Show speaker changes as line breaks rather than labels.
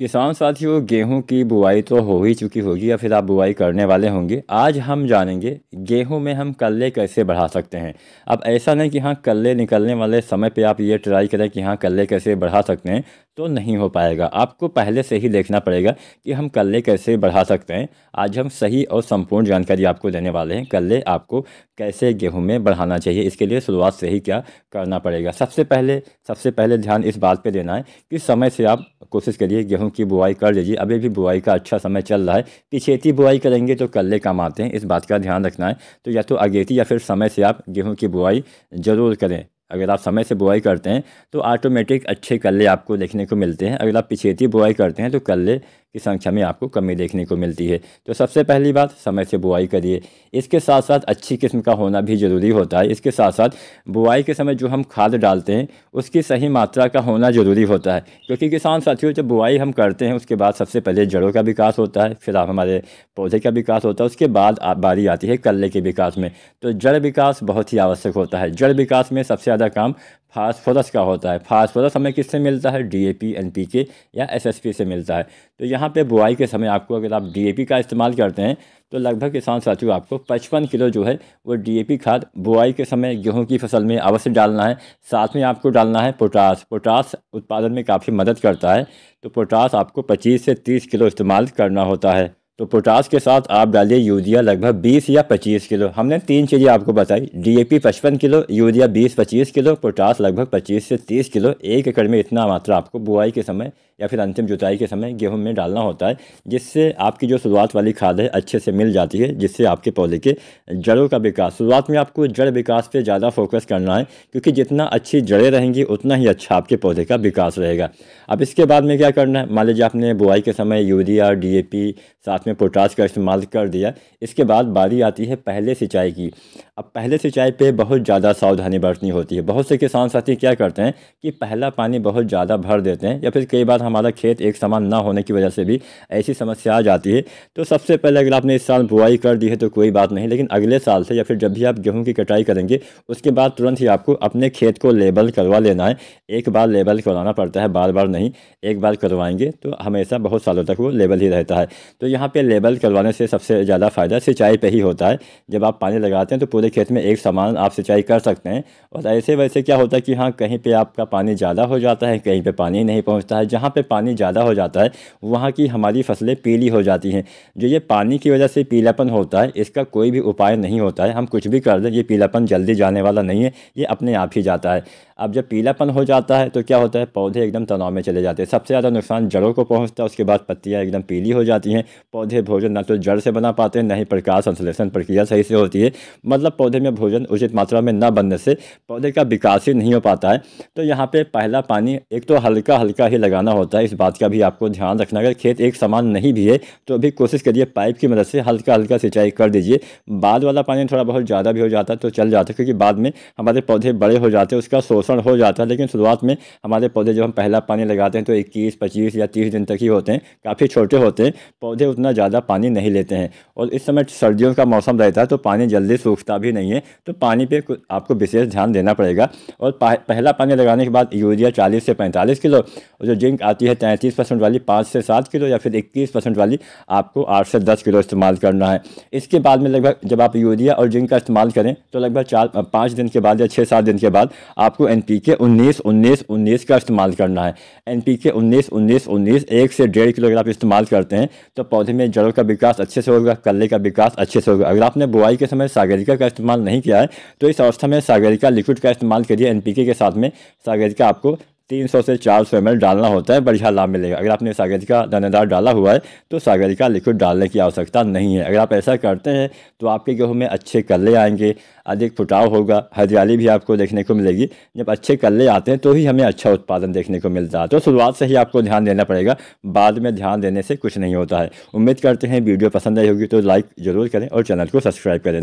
किसान साथियों, गेहूं की बुआई तो हो ही चुकी होगी या फिर आप बुआई करने वाले होंगे। आज हम जानेंगे गेहूं में हम कल्ले कैसे बढ़ा सकते हैं। अब ऐसा नहीं कि हाँ कल्ले निकलने वाले समय पे आप ये ट्राई करें कि हाँ कल्ले कैसे बढ़ा सकते हैं, तो नहीं हो पाएगा। आपको पहले से ही देखना पड़ेगा कि हम कल्ले कैसे बढ़ा सकते हैं। आज हम सही और संपूर्ण जानकारी आपको देने वाले हैं। कल्ले आपको कैसे गेहूं में बढ़ाना चाहिए, इसके लिए शुरुआत से ही क्या करना पड़ेगा। सबसे पहले ध्यान इस बात पे देना है कि समय से आप कोशिश करिए गेहूं की बुआई कर लीजिए। अभी भी बुआई का अच्छा समय चल रहा है। पिछेती बुआई करेंगे तो कल्ले कम आते हैं, इस बात का ध्यान रखना है। तो या तो अगेती या फिर समय से आप गेहूं की बुआई ज़रूर करें। अगर आप समय से बुआई करते हैं तो ऑटोमेटिक अच्छे कल्ले आपको देखने को मिलते हैं। अगर आप पिछेती बुआई करते हैं तो कल्ले की संख्या में आपको कमी देखने को मिलती है। तो सबसे पहली बात, समय से बुआई करिए। इसके साथ साथ अच्छी किस्म का होना भी ज़रूरी होता है। इसके साथ साथ बुआई के समय जो हम खाद डालते हैं उसकी सही मात्रा का होना ज़रूरी होता है, क्योंकि किसान साथियों जब बुआई हम करते हैं उसके बाद सबसे पहले जड़ों का विकास होता है, फिर आप हमारे पौधे का विकास होता है, उसके बाद बारी आती है कल्ले के विकास में। तो जड़ विकास बहुत ही आवश्यक होता है। जड़ विकास में सबसे ज़्यादा काम फास्फोरस का होता है। फास्फोरस हमें किससे मिलता है? डीएपी, एनपीके या एसएसपी से मिलता है। तो यहाँ पे बुआई के समय आपको, अगर आप डीएपी का इस्तेमाल करते हैं तो लगभग किसान साथियों आपको 55 किलो जो है वो डीएपी खाद बुआई के समय गेहूं की फसल में अवश्य डालना है। साथ में आपको डालना है पोटास। पोटास उत्पादन में काफ़ी मदद करता है, तो पोटास आपको 25 से 30 किलो इस्तेमाल करना होता है। तो पोटास के साथ आप डालिए यूरिया लगभग 20 या 25 किलो। हमने 3 चीज़ें आपको बताई, DAP 55 kilo, urea 20-25 kilo, potash लगभग 25 से 30 किलो। 1 एकड़ में इतना मात्रा आपको बुआई के समय या फिर अंतिम जुताई के समय गेहूं में डालना होता है, जिससे आपकी जो शुरुआत वाली खाद है अच्छे से मिल जाती है, जिससे आपके पौधे के जड़ों का विकास। शुरुआत में आपको जड़ विकास पे ज़्यादा फोकस करना है, क्योंकि जितना अच्छी जड़ें रहेंगी उतना ही अच्छा आपके पौधे का विकास रहेगा। अब इसके बाद में क्या करना है, मान लीजिए आपने बुआई के समय यूरिया, डीएपी साथ में पोटास का इस्तेमाल कर दिया। इसके बाद बारी आती है पहले सिंचाई की। अब पहले सिंचाई पे बहुत ज़्यादा सावधानी बरतनी होती है। बहुत से किसान साथी क्या करते हैं कि पहला पानी बहुत ज़्यादा भर देते हैं, या फिर कई बार हमारा खेत एक समान ना होने की वजह से भी ऐसी समस्या आ जाती है। तो सबसे पहले अगर आपने इस साल बुआई कर दी है तो कोई बात नहीं, लेकिन अगले साल से या फिर जब भी आप गेहूँ की कटाई करेंगे उसके बाद तुरंत ही आपको अपने खेत को लेबल करवा लेना है। एक बार लेबल करवाना पड़ता है, बार बार नहीं। एक बार करवाएंगे तो हमेशा बहुत सालों तक वो लेबल ही रहता है। तो यहाँ पे लेबल करवाने से सबसे ज़्यादा फ़ायदा सिंचाई पे ही होता है। जब आप पानी लगाते हैं तो पूरे खेत में एक समान आप सिंचाई कर सकते हैं। और ऐसे वैसे क्या होता है कि हाँ कहीं पे आपका पानी ज़्यादा हो जाता है, कहीं पे पानी नहीं पहुँचता है। जहाँ पे पानी ज़्यादा हो जाता है वहाँ की हमारी फसलें पीली हो जाती हैं। जो ये पानी की वजह से पीलापन होता है, इसका कोई भी उपाय नहीं होता है। हम कुछ भी कर दें, ये पीलापन जल्दी जाने वाला नहीं है, ये अपने आप ही जाता है। अब जब पीलापन हो जाता है तो क्या होता है, पौधे एकदम तनाव में चले जाते हैं। सबसे ज़्यादा नुकसान जड़ों को पहुंचता है। उसके बाद पत्तियां एकदम पीली हो जाती हैं। पौधे भोजन ना तो जड़ से बना पाते हैं, ना ही प्रकाश संश्लेषण प्रक्रिया सही से होती है। मतलब पौधे में भोजन उचित मात्रा में न बनने से पौधे का विकास ही नहीं हो पाता है। तो यहाँ पे पहला पानी एक तो हल्का हल्का ही लगाना होता है। इस बात का भी आपको ध्यान रखना। अगर खेत एक समान नहीं भी है तो भी कोशिश करिए पाइप की मदद से हल्का हल्का सिंचाई कर दीजिए। बाद वाला पानी थोड़ा बहुत ज़्यादा भी हो जाता है तो चल जाता है, क्योंकि बाद में हमारे पौधे बड़े हो जाते हैं, उसका शोषण हो जाता है। लेकिन शुरुआत में हमारे पौधे जब हम पहला पानी लगाते हैं तो 21, 25 या 30 दिन तक ही होते हैं, काफ़ी छोटे होते हैं, पौधे उतना ज़्यादा पानी नहीं लेते हैं। और इस समय सर्दियों का मौसम रहता है तो पानी जल्दी सूखता भी नहीं है, तो पानी पे आपको विशेष ध्यान देना पड़ेगा। और पहला पानी लगाने के बाद यूरिया 40 से 45 किलो, और जो जिंक आती है 33% वाली 5 से 7 किलो, या फिर 21% वाली आपको 8 से 10 किलो इस्तेमाल करना है। इसके बाद में लगभग जब आप यूरिया और जिंक का इस्तेमाल करें तो लगभग 4-5 दिन के बाद या 6-7 दिन के बाद आपको एनपीके 19-19-19 का इस्तेमाल करना है। एनपीके 19-19-19 1 से 1.5 किलो अगर आप इस्तेमाल करते हैं तो पौधे में जड़ों का विकास अच्छे से होगा, कल्ले का विकास अच्छे से होगा। अगर आपने बुआई के समय सागरिका का इस्तेमाल नहीं किया है तो इस अवस्था में सागरिका लिक्विड का इस्तेमाल करिए। एनपीके के साथ में सागरिका आपको 300 से 400 ml डालना होता है, बढ़िया लाभ मिलेगा। अगर आपने सागरिका दानेदार डाला हुआ है तो सागरिका लिक्विड डालने की आवश्यकता नहीं है। अगर आप ऐसा करते हैं तो आपके गेहूं में अच्छे कल्ले आएंगे, अधिक फुटाव होगा, हरियाली भी आपको देखने को मिलेगी। जब अच्छे कल्ले आते हैं तो ही हमें अच्छा उत्पादन देखने को मिलता है। तो शुरुआत से ही आपको ध्यान देना पड़ेगा, बाद में ध्यान देने से कुछ नहीं होता है। उम्मीद करते हैं वीडियो पसंद आई होगी तो लाइक ज़रूर करें और चैनल को सब्सक्राइब करें।